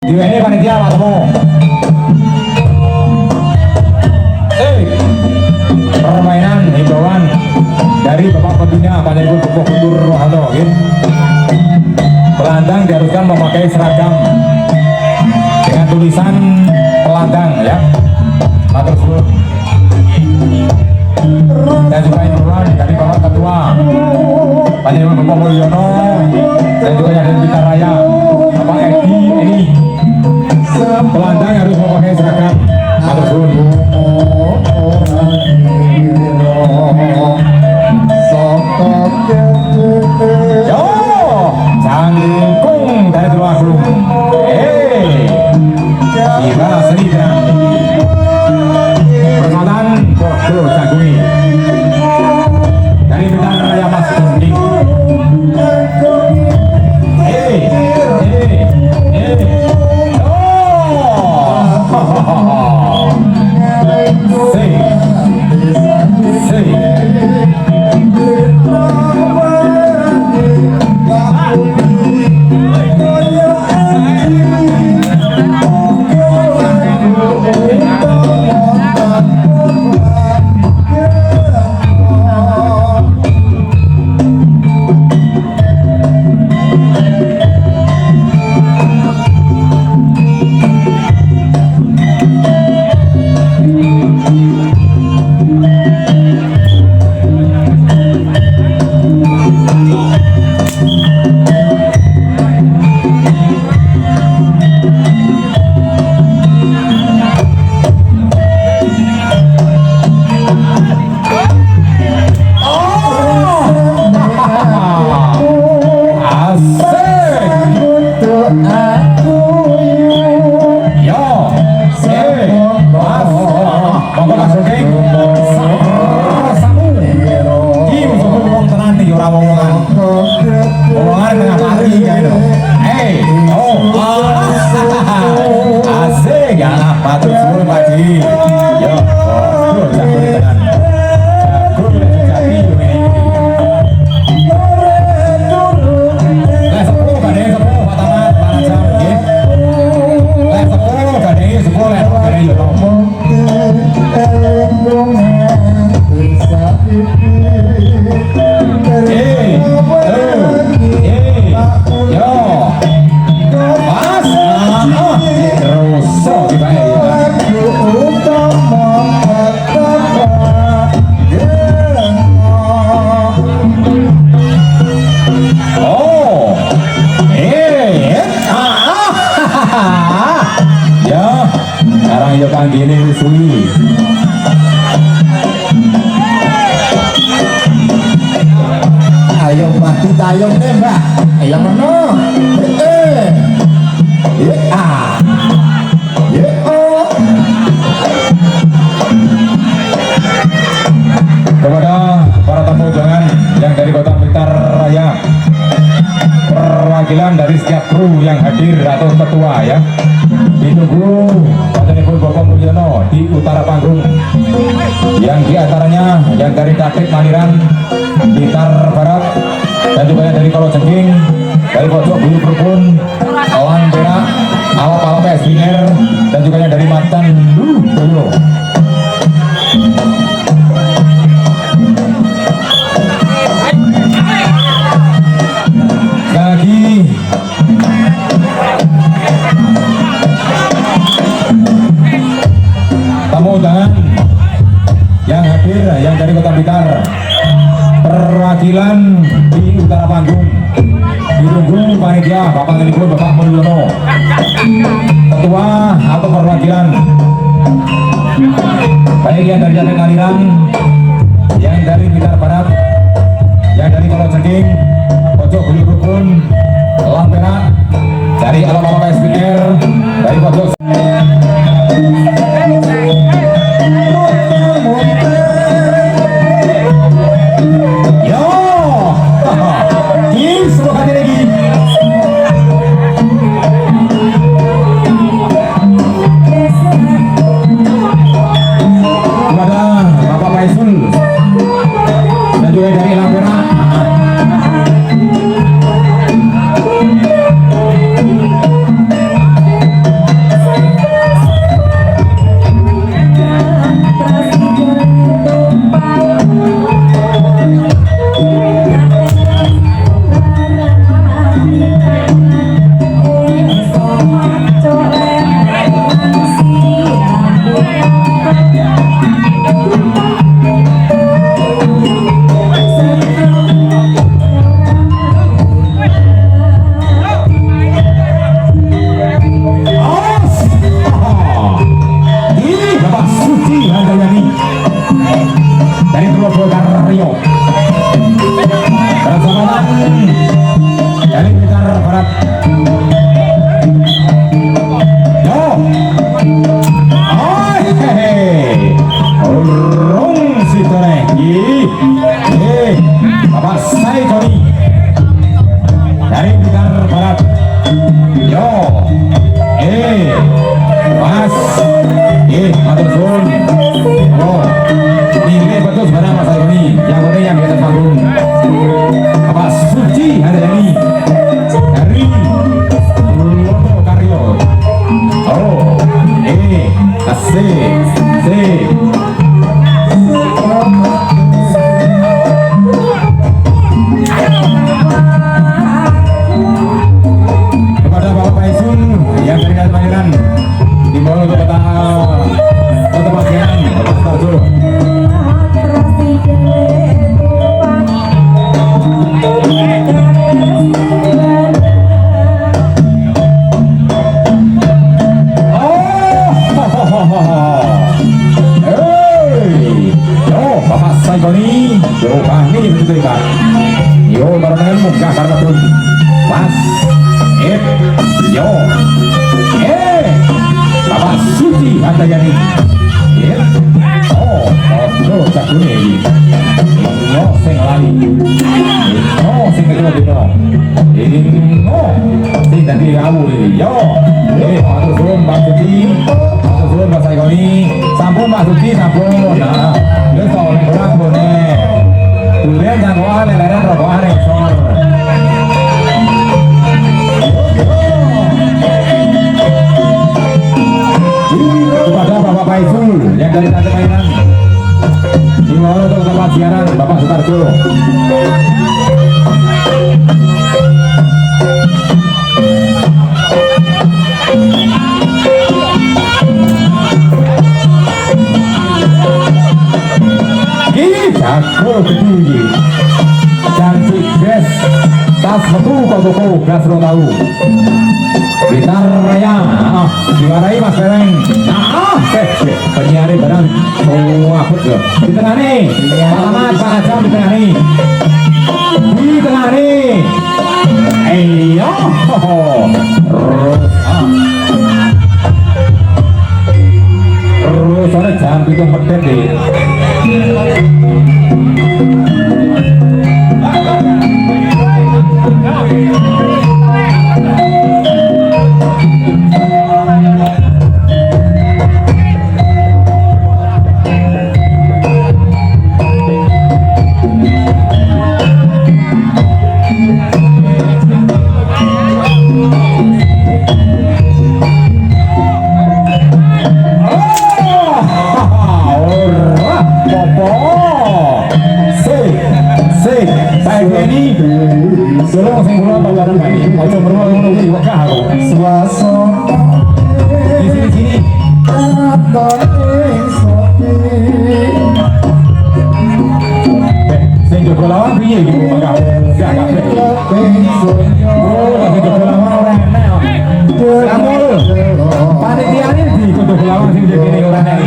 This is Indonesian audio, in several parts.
Diweni panitia Pak Temu. Permainan himbauan dari Bapak Pembina Panjaitan Buku Kuntur Rohano. Pelandang diharuskan memakai seragam dengan tulisan pelandang ya. Matur suwun. Dan juga himbauan dari Bapak Ketua Panjaitan Buku Mulyono dan juga yang dari Blitar Raya Bapak Edi ini. Pelandang harus memakai seragam. Matur suwun. Yo, Cangkung dari Tulungagung. Tiba Sri Grand. Persoalan Bodo Jagungi. Dari Blitar Raya Mas Gunting. Kepada para tamu undangan yang dari Kota Blitar Raya, perwakilan dari setiap kru yang hadir atau ketua ya, ditunggu Panjaitan Bapak Mulyono di utara panggung. Yang diantaranya yang dari Katik Maniran, Blitar Barat, dan juga yang dari Kalojengking, dari Pojok Bulu Perpun, Elang Perak, Alap-Alap SBR, dan juga yang dari Macan Dulu. Lagi tamu undangan yang hadir yang dari Kota Blitar, perwakilan di utara panggung ditunggu panitia Bapak Telipun Bapak Mulyono, ketua atau perwakilan baik yang dari Jalan Aliran, yang dari Blitar Barat, yang dari Kalojengking, Pojok Bulu Perpun, Elang Perak, dari Alap-Alap SBR, dari Pojok Pak. Yo barengan munggah karena belum Mas yo Bapak Suci Handayani oh cakune iki yo sing lali sing kedua sing dadi kamu yo matur suwun Pak Suci matur suwun Mas Saikoni sampun Pak Suci sampun nah wis to ora bone durian jangkoan leren rokokan eksor kepada Bapak Faizul yang dari Tante Mainan dimohon untuk tempat siaran Bapak Sutarjo. Jago gede cantik gas tas metu koko gas ro tahu Blitar Raya diwarai Mas Fereng penyiari barang apet loh di tengah nih alamat Pak Jam di tengah nih ayo terus soalnya jam itu medet deh Tolong sing kula bawaran iki, aja merwa ngono kuwi wegah aku. Swasana di sini. Sing jogo lawan piye iki wegah? Gak kabeh. Oh, sing jogo lawan ora enak. Kamu panitiane di jogo lawan sing kene ora enak.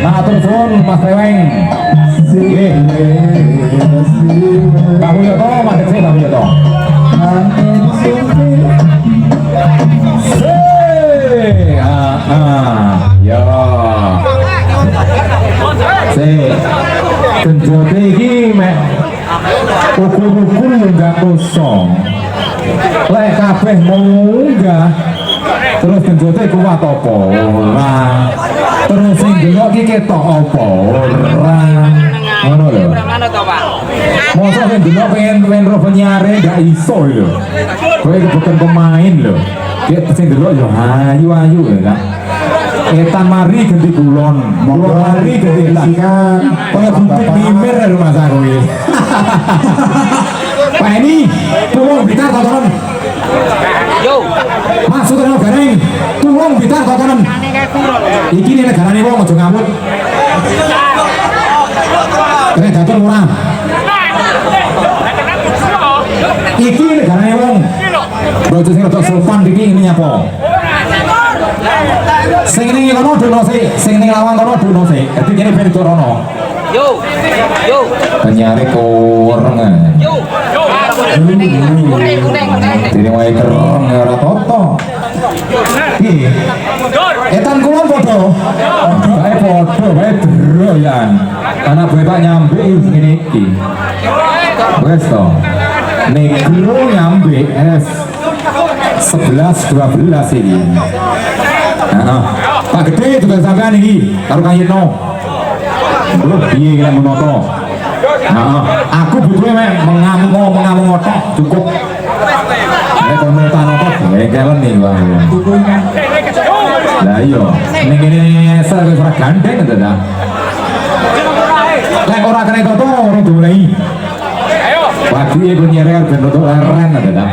Matur suwun Mas Reweng. Kamu ya toh, mandek sih kamu ya toh. Ya. Genjote iki mek ukur-ukur enggak kosong. Lek kabeh munggah terus genjote kuat apa ora. Terus sing delok iki ketok apa ora. Ngono lho. Mosok sing delok pengen ro penyiare gak iso lho. Kowe bukan pemain lho. Ki sing delok yo ayu-ayu ya. Etan mari ganti kulon, mari ganti etan. Kaya bukti bimir rumah saya kowe. Pak ini tulung bitar tontonan. Yo. Masuk ke gareng. Tulung bitar tontonan. Iki nih negarane wong aja ngamuk. Kena datur murah. Iki negarane wong. Bojo sing rada sopan iki ini apa? Sing ning kono dono sik, sing ning lawang kono dono sik. Dadi kene ben rono. Yo. Penyare kurang. Yo. Dene wae kereng ora toto. Iki. Etan kula padha. Bae padha bae droyan. Anak bapak nyambe ngene iki. Wes to. Negro nyambe es 11-12 ini. Pak Gede juga sampean iki karo Kayitno. Lho piye kira menoto. Aku butuhe mengamuk otak cukup. Nek kono tanoto kelen iki wae. Lah iya, ning ngene esel wis ora gandeng to ta. Lek ora kena toto ora dolei. Ayo. Pagi iku nyerel ben toto leren to ta.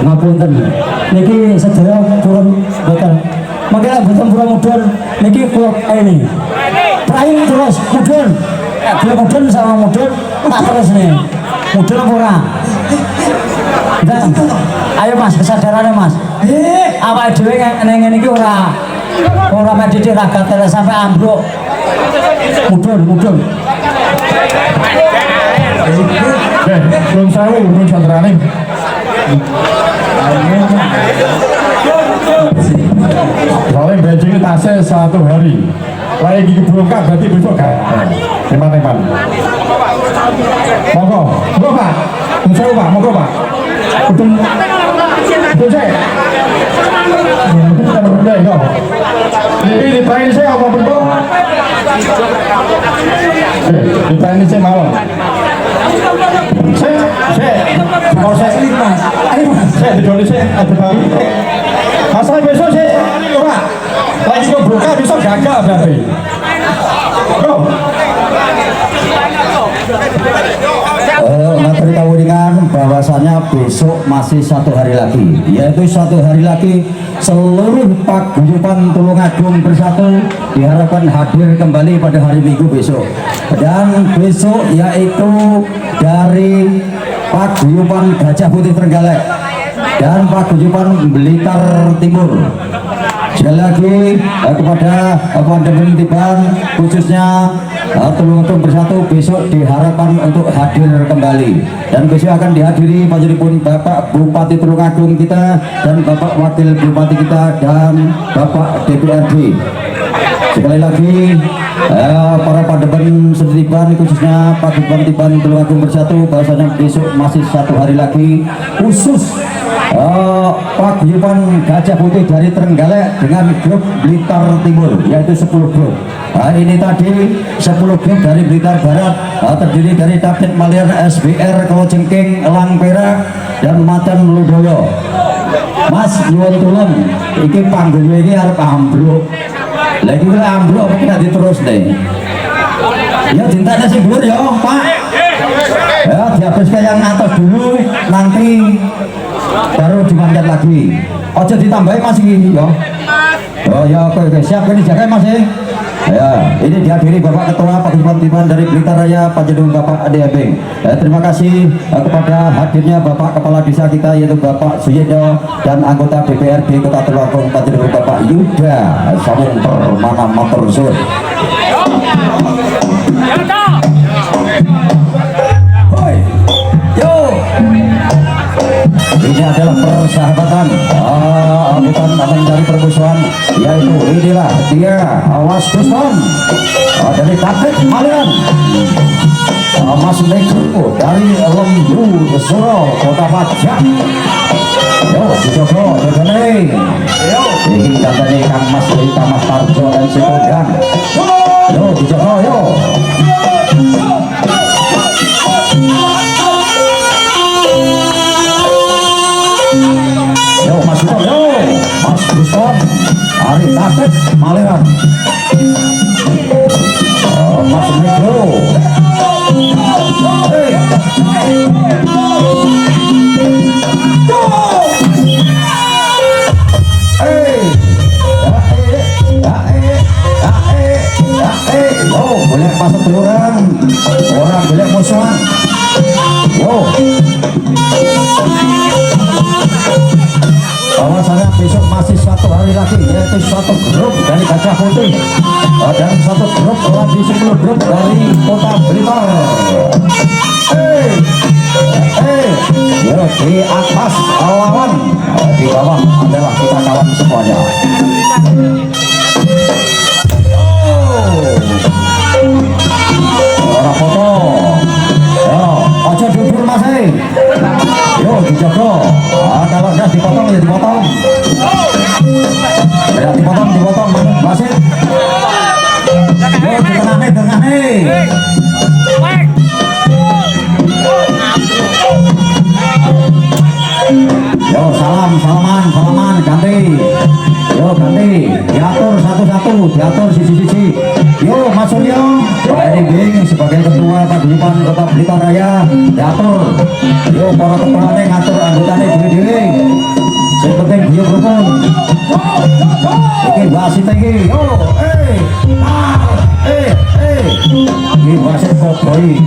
Ngapunten niki sedaya purun boten mangke boten purun mudhun niki kula ini praing terus mudhun kula mudhun sama mudhun tak terus nih Mudun apa ora? Enggak. Ayo Mas, kesadarannya Mas. Awake dhewe neng ngene iki ora medhit raga tele sampai ambruk. Mudun. Belum sewu belum sandrane. Soalnya bensinnya tasnya 1 hari. Lagi dibongkar berarti besok kan? Teman-teman. Monggo Pak. Sewu Pak, monggo Pak. Betul saya. Udah kok. Ini dipain saya apa betul? Dipain saya mau. Kalau saya Mas. Ayo Mas. Saya di Indonesia ada babi. Masalah besok saya Pak. Lagi kebuka besok gagal berarti. Bro. Materi kawuningan bahwasanya besok masih 1 hari lagi, yaitu 1 hari lagi seluruh paguyuban Tulungagung Bersatu diharapkan hadir kembali pada hari Minggu besok. Dan besok yaitu dari paguyuban Gajah Putih Trenggalek dan paguyuban Blitar Timur. Sekali lagi kepada teman-teman Tiban khususnya Tulungagung Bersatu besok diharapkan untuk hadir kembali, dan besok akan dihadiri panjenengan Bapak Bupati Tulungagung kita dan Bapak Wakil Bupati kita dan Bapak DPRD. Sekali lagi para padeban Setiban khususnya Padeban Tiban Tulungagung Bersatu bahwasanya besok masih 1 hari lagi khusus paguyuban Gajah Putih dari Trenggalek dengan grup Blitar Timur yaitu 10 grup. Ini tadi 10 grup dari Blitar Barat terdiri dari David Malian SBR Kalojengking Elang Perak dan Macan Ludoyo. Mas nyuwun tulung iki panggungnya ini harus ambruk. Lagi kalau ambruk apa kita diterus deh. Ya dintanya sih dhuwur ya Pak. Ya dihabiskan yang atas dulu nanti baru dimanjat lagi. Ojo ditambahin Mas ini ya. Oh ya oke siap ini jaga Mas ya. Ya, ini dihadiri Bapak Ketua Paguyuban Tiban dari Blitar Raya Panjenengan Bapak Ade Ebeng. Terima kasih kepada hadirnya Bapak Kepala Desa kita yaitu Bapak Suyedno dan anggota DPRD Kota Tulungagung Panjenengan Bapak Yuda Samung Permana Matur Suwun. Hoi. Yo. Ini adalah persahabatan bukan mencari permusuhan, yaitu inilah dia Awas Guston dari David Malian, Mas Negro dari Lembu Suro Kota Pajak. Yo Joko Jogone ini katanya Kang Mas Lita Mas Tarjo dan Sekodan. Yo Joko yo. Yo Mas Guston, yo Mas Guston, Ari David Malian, Mas Negro, boleh pasang teluran, orang boleh musuhan, yo. Bahwasanya besok masih 1 hari lagi yaitu 1 grup dari Gajah Putih dan 1 grup lagi 10 grup dari Kota Blitar. Yo di atas lawan, di bawah adalah kita kawan semuanya. Orang foto. Yo, ojo dubur Mas. Yo dijogo. Kalau udah dipotong ya dipotong. Ya dipotong masih. Yo tengah-tengah. Yo salaman ganti. Yo ganti, diatur satu-satu, diatur sisi-sisi. Yo Mas Suryo, Pak Edi sebagai ketua Paguyuban Kota Blitar Raya, diatur. Yo para kepalanya ngatur anggotanya dewe-dewe. Yang penting dia rukun. Iki wasit iki. Yo, Iki wasit koboi.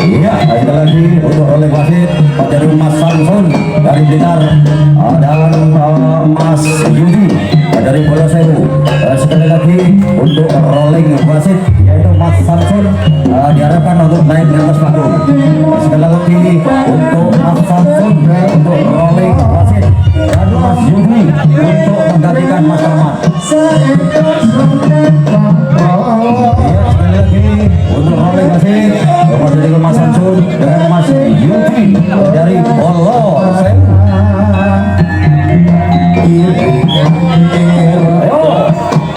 Iya, sekali lagi untuk oleh wasit dari Mas Samsun dari Blitar dan Mas Yudi dari Pulau Sewu. Sekali lagi untuk rolling wasit yaitu Mas Samsun diharapkan untuk naik di atas panggung. Sekali lagi untuk Mas Samsun untuk rolling wasit dan Mas Yudi untuk menggantikan Mas Ahmad. Iya, sekali lagi untuk rolling wasit dari Mas Samsun dengan Mas Yudi dari Pulau Sewu.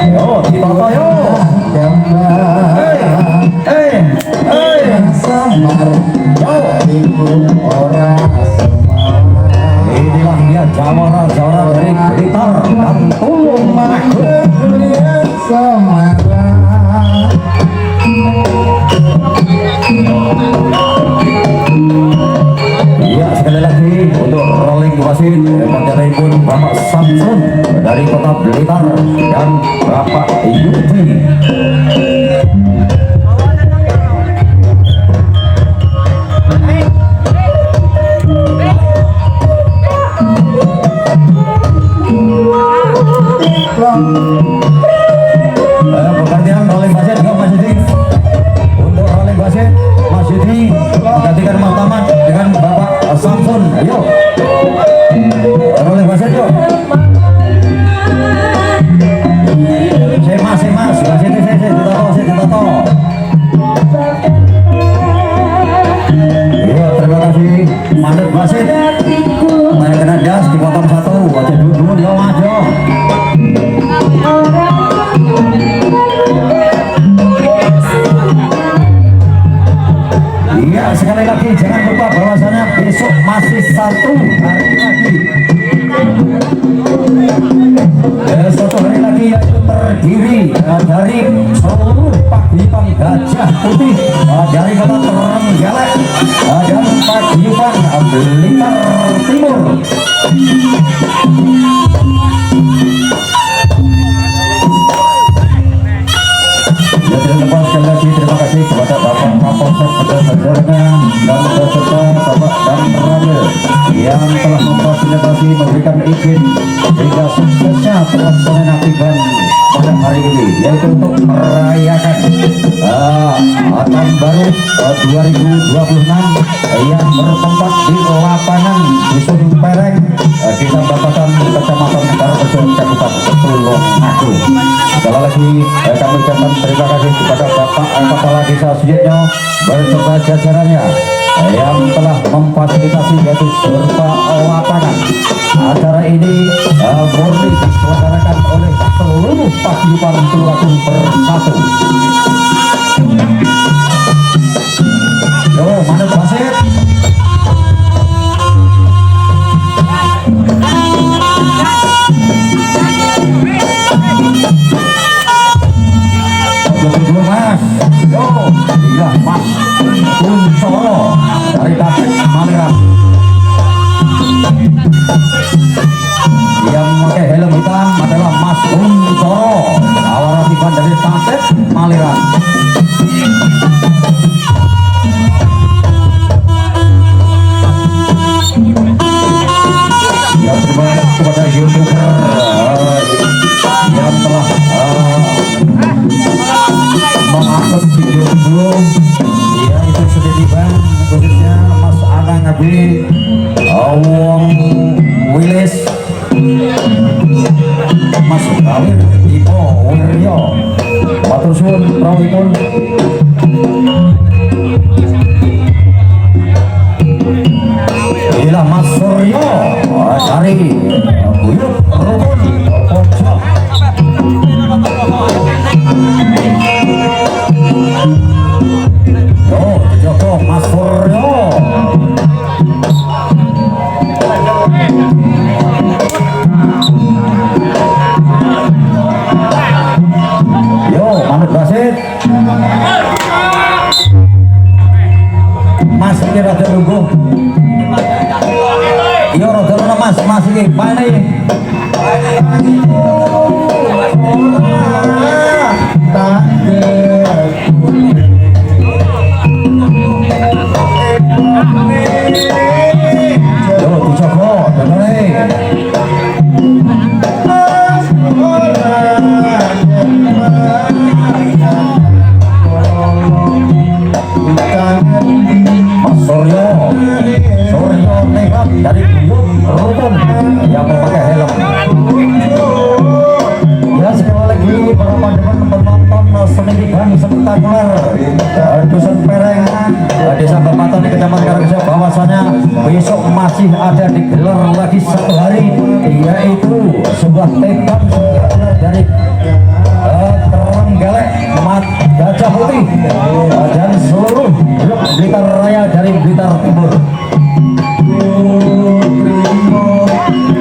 Ayo, Tito yo. Inilah dia jawara-jawara dari Blitar dan Tulung Iya, sekali lagi untuk rolling wasit dari pun Bapak Samsun dari Kota Blitar dan Bapak Yudi. Pergantian rolling wasit ke Mas Yudi. Untuk rolling wasit Mas Yudi menggantikan Mas Taman dengan Bapak Samsun. Ayo rolling wasit yuk. Mas wasit ditoto. Iya, terima kasih mandat wasit. Main kena das dipotong satu, aja dulu yo maju. Iya, sekali lagi jangan lupa bahwasanya besok masih satu hari lagi. Satu hari lagi yaitu terdiri dari seluruh paguyuban Gajah Putih dari Kota Trenggalek dan paguyuban Blitar Timur. Ya, tidak lupa sekali lagi terima kasih kepada Bapak Kapolsek Sejajarnya dan beserta Bapak dan Ramil yang telah memfasilitasi memberikan izin sehingga suksesnya pelaksanaan event pada hari ini, yaitu untuk merayakan tahun baru 2026 yang bertempat di lapangan Dusun Pereng, Desa Batasan, Kecamatan Karangrejo, Kabupaten Tulungagung. Sekali lagi kami ucapkan terima kasih kepada Bapak Kepala Desa Suyitno beserta jajarannya yang telah memfasilitasi yaitu serta lapangan. Acara ini murni diselenggarakan oleh seluruh paguyuban Tulungagung bersatu. Yo, mana wasit? Dulu Mas, yo, iya Mas Kuncoro dari Tasik Malaya. Yang memakai helm hitam adalah Mas Kuncoro, awal tiban dari Tasik Malaya. Ya, terima kasih kepada YouTuber yang telah mengupload video-video. Ya, itu sudah tiba, khususnya Mas Anang Abi, Wong Wilis, Mas Kawir, Ipo Wiryo, Matur suwun rawuhipun. Inilah Mas Suryo dari Buyut Rukun Pocok. Yo, Joko Mas Suryo. Yo, manut wasit. Mas ini rada nunggu. Yo, rada nunggu Mas ini mana ini? Tak spektakuler Dusun Pereng Desa Bapatan Kecamatan Karangrejo bahwasanya besok masih ada digelar lagi satu hari, yaitu sebuah tembak spektakuler dari Trenggalek Mat Gajah Putih dan seluruh grup Blitar Raya dari Blitar Timur.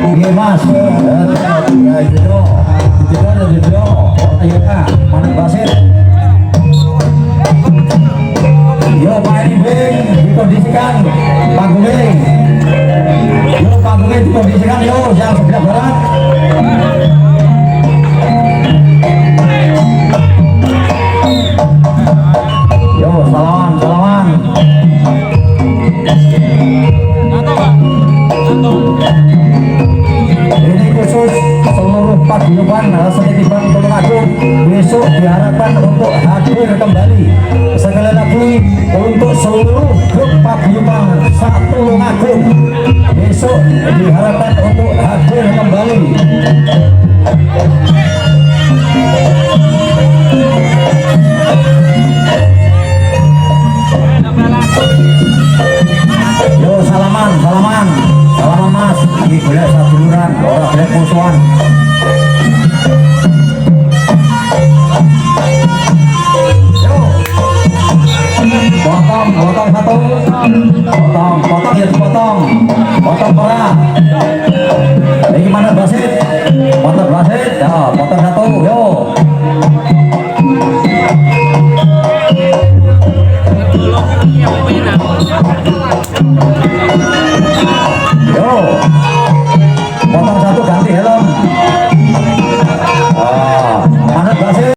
Oke mas, Manik Basir. Yo main bing, dikondisikan panggungnya. Yo panggungnya dikondisikan yo yang sebelah barat. Yo salaman, salaman. Ini khusus seluruh paguyuban Senitiban Tulungagung besok diharapkan untuk hadir kembali. Sekali lagi untuk seluruh grup paguyuban Tulungagung besok diharapkan untuk hadir kembali. Yo salaman, salaman, salaman mas. Ini boleh saduluran, orang boleh musuhan. Yo, potong, potong satu, potong, potong ya potong, potong pora. Ini gimana basit? Potong basit, ya potong satu, yo.